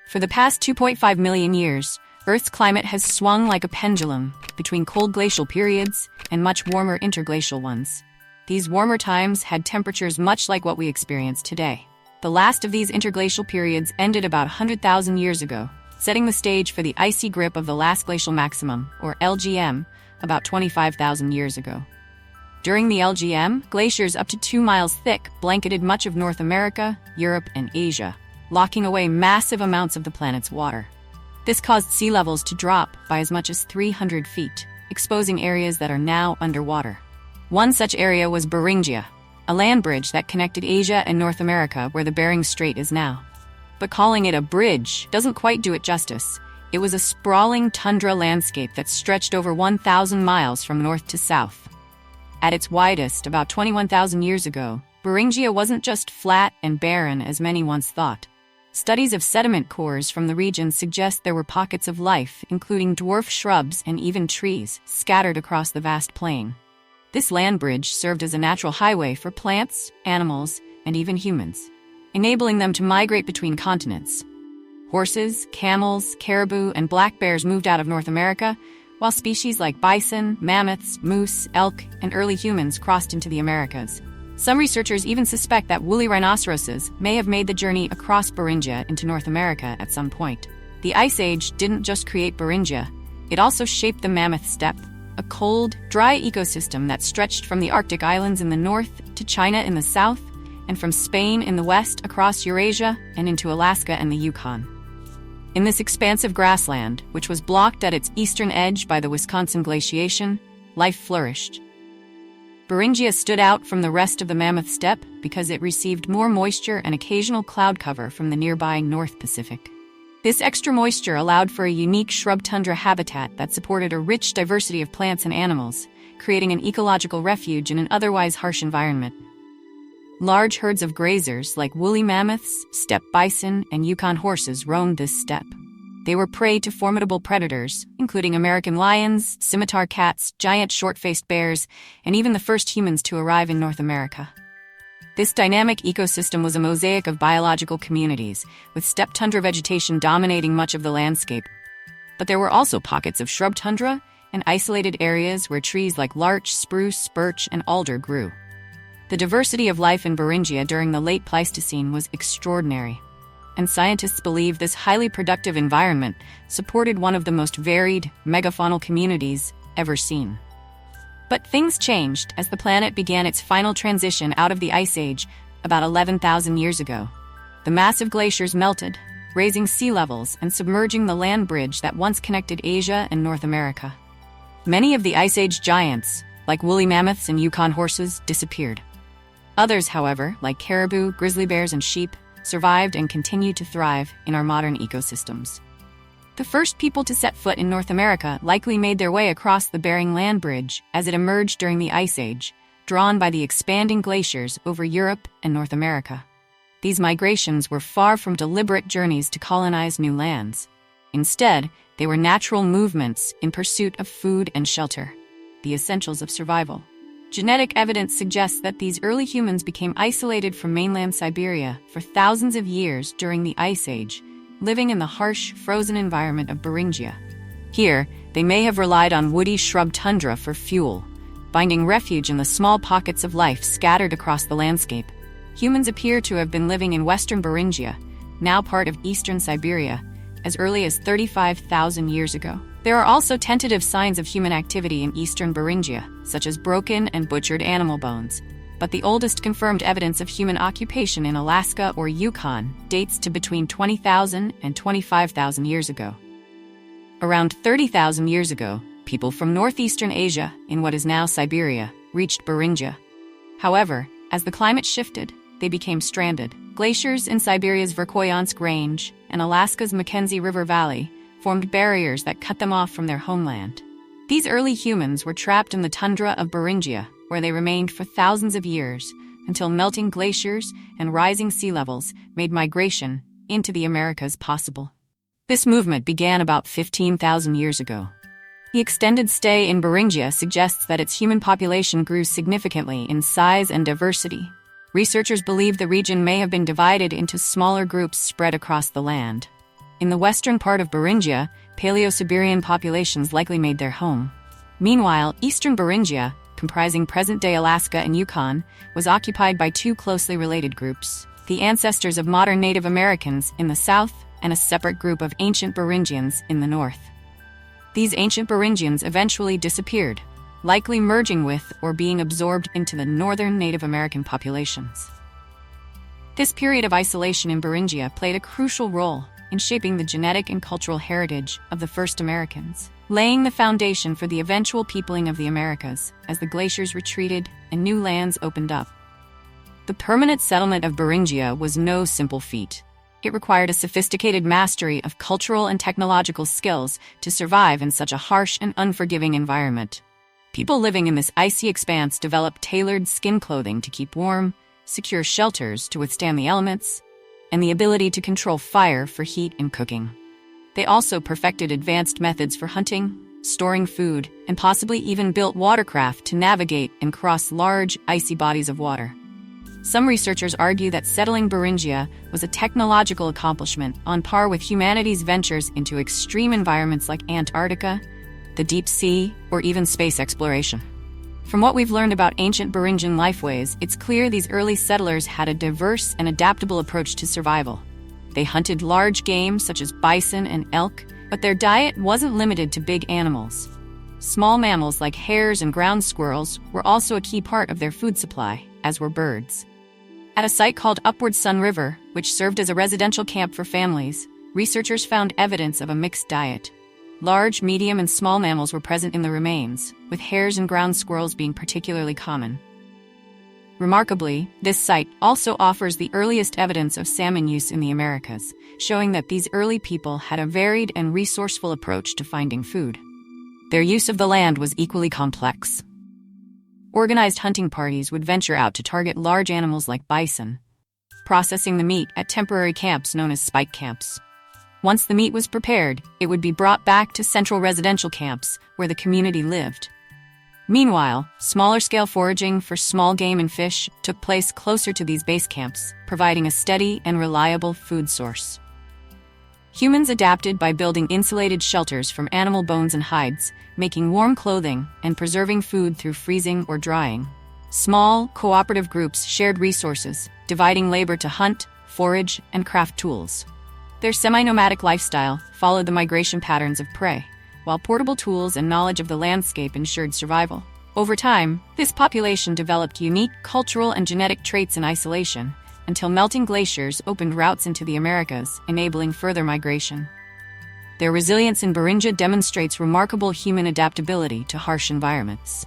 For the past 2.5 million years, Earth's climate has swung like a pendulum between cold glacial periods and much warmer interglacial ones. These warmer times had temperatures much like what we experience today. The last of these interglacial periods ended about 100,000 years ago, setting the stage for the icy grip of the Last Glacial Maximum, or LGM, about 25,000 years ago. During the LGM, glaciers up to 2 miles thick blanketed much of North America, Europe, and Asia, locking away massive amounts of the planet's water. This caused sea levels to drop by as much as 300 feet, exposing areas that are now underwater. One such area was Beringia, a land bridge that connected Asia and North America where the Bering Strait is now. But calling it a bridge doesn't quite do it justice. It was a sprawling tundra landscape that stretched over 1,000 miles from north to south. At its widest, about 21,000 years ago, Beringia wasn't just flat and barren as many once thought. Studies of sediment cores from the region suggest there were pockets of life, including dwarf shrubs and even trees, scattered across the vast plain. This land bridge served as a natural highway for plants, animals, and even humans, enabling them to migrate between continents. Horses, camels, caribou, and black bears moved out of North America, while species like bison, mammoths, moose, elk, and early humans crossed into the Americas. Some researchers even suspect that woolly rhinoceroses may have made the journey across Beringia into North America at some point. The Ice Age didn't just create Beringia, it also shaped the mammoth steppe, a cold, dry ecosystem that stretched from the Arctic islands in the north to China in the south, and from Spain in the west across Eurasia and into Alaska and the Yukon. In this expansive grassland, which was blocked at its eastern edge by the Wisconsin glaciation, life flourished. Beringia stood out from the rest of the mammoth steppe because it received more moisture and occasional cloud cover from the nearby North Pacific. This extra moisture allowed for a unique shrub tundra habitat that supported a rich diversity of plants and animals, creating an ecological refuge in an otherwise harsh environment. Large herds of grazers like woolly mammoths, steppe bison, and Yukon horses roamed this steppe. They were prey to formidable predators, including American lions, scimitar cats, giant short-faced bears, and even the first humans to arrive in North America. This dynamic ecosystem was a mosaic of biological communities, with steppe tundra vegetation dominating much of the landscape. But there were also pockets of shrub tundra and isolated areas where trees like larch, spruce, birch, and alder grew. The diversity of life in Beringia during the late Pleistocene was extraordinary, and scientists believe this highly productive environment supported one of the most varied megafaunal communities ever seen. But things changed as the planet began its final transition out of the Ice Age about 11,000 years ago. The massive glaciers melted, raising sea levels and submerging the land bridge that once connected Asia and North America. Many of the Ice Age giants, like woolly mammoths and Yukon horses, disappeared. Others, however, like caribou, grizzly bears, and sheep, survived and continue to thrive in our modern ecosystems. The first people to set foot in North America likely made their way across the Bering Land Bridge as it emerged during the Ice Age, drawn by the expanding glaciers over Europe and North America. These migrations were far from deliberate journeys to colonize new lands. Instead, they were natural movements in pursuit of food and shelter, the essentials of survival. Genetic evidence suggests that these early humans became isolated from mainland Siberia for thousands of years during the Ice Age, living in the harsh, frozen environment of Beringia. Here, they may have relied on woody shrub tundra for fuel, finding refuge in the small pockets of life scattered across the landscape. Humans appear to have been living in western Beringia, now part of eastern Siberia, as early as 35,000 years ago. There are also tentative signs of human activity in eastern Beringia, such as broken and butchered animal bones. But the oldest confirmed evidence of human occupation in Alaska or Yukon dates to between 20,000 and 25,000 years ago. Around 30,000 years ago, people from northeastern Asia, in what is now Siberia, reached Beringia. However, as the climate shifted, they became stranded. Glaciers in Siberia's Verkhoyansk Range and Alaska's Mackenzie River Valley formed barriers that cut them off from their homeland. These early humans were trapped in the tundra of Beringia, where they remained for thousands of years, until melting glaciers and rising sea levels made migration into the Americas possible. This movement began about 15,000 years ago. The extended stay in Beringia suggests that its human population grew significantly in size and diversity. Researchers believe the region may have been divided into smaller groups spread across the land. In the western part of Beringia, Paleo-Siberian populations likely made their home. Meanwhile, eastern Beringia, comprising present-day Alaska and Yukon, was occupied by two closely related groups: the ancestors of modern Native Americans in the south and a separate group of ancient Beringians in the north. These ancient Beringians eventually disappeared, likely merging with or being absorbed into the northern Native American populations. This period of isolation in Beringia played a crucial role in shaping the genetic and cultural heritage of the first Americans, laying the foundation for the eventual peopling of the Americas as the glaciers retreated and new lands opened up. The permanent settlement of Beringia was no simple feat. It required a sophisticated mastery of cultural and technological skills to survive in such a harsh and unforgiving environment. People living in this icy expanse developed tailored skin clothing to keep warm, secure shelters to withstand the elements, and the ability to control fire for heat and cooking. They also perfected advanced methods for hunting, storing food, and possibly even built watercraft to navigate and cross large, icy bodies of water. Some researchers argue that settling Beringia was a technological accomplishment on par with humanity's ventures into extreme environments like Antarctica, the deep sea, or even space exploration. From what we've learned about ancient Beringian lifeways, it's clear these early settlers had a diverse and adaptable approach to survival. They hunted large game such as bison and elk, but their diet wasn't limited to big animals. Small mammals like hares and ground squirrels were also a key part of their food supply, as were birds. At a site called Upward Sun River, which served as a residential camp for families, researchers found evidence of a mixed diet. Large, medium, and small mammals were present in the remains, with hares and ground squirrels being particularly common. Remarkably, this site also offers the earliest evidence of salmon use in the Americas, showing that these early people had a varied and resourceful approach to finding food. Their use of the land was equally complex. Organized hunting parties would venture out to target large animals like bison, processing the meat at temporary camps known as spike camps. Once the meat was prepared, it would be brought back to central residential camps where the community lived. Meanwhile, smaller-scale foraging for small game and fish took place closer to these base camps, providing a steady and reliable food source. Humans adapted by building insulated shelters from animal bones and hides, making warm clothing, and preserving food through freezing or drying. Small, cooperative groups shared resources, dividing labor to hunt, forage, and craft tools. Their semi-nomadic lifestyle followed the migration patterns of prey, while portable tools and knowledge of the landscape ensured survival. Over time, this population developed unique cultural and genetic traits in isolation, until melting glaciers opened routes into the Americas, enabling further migration. Their resilience in Beringia demonstrates remarkable human adaptability to harsh environments.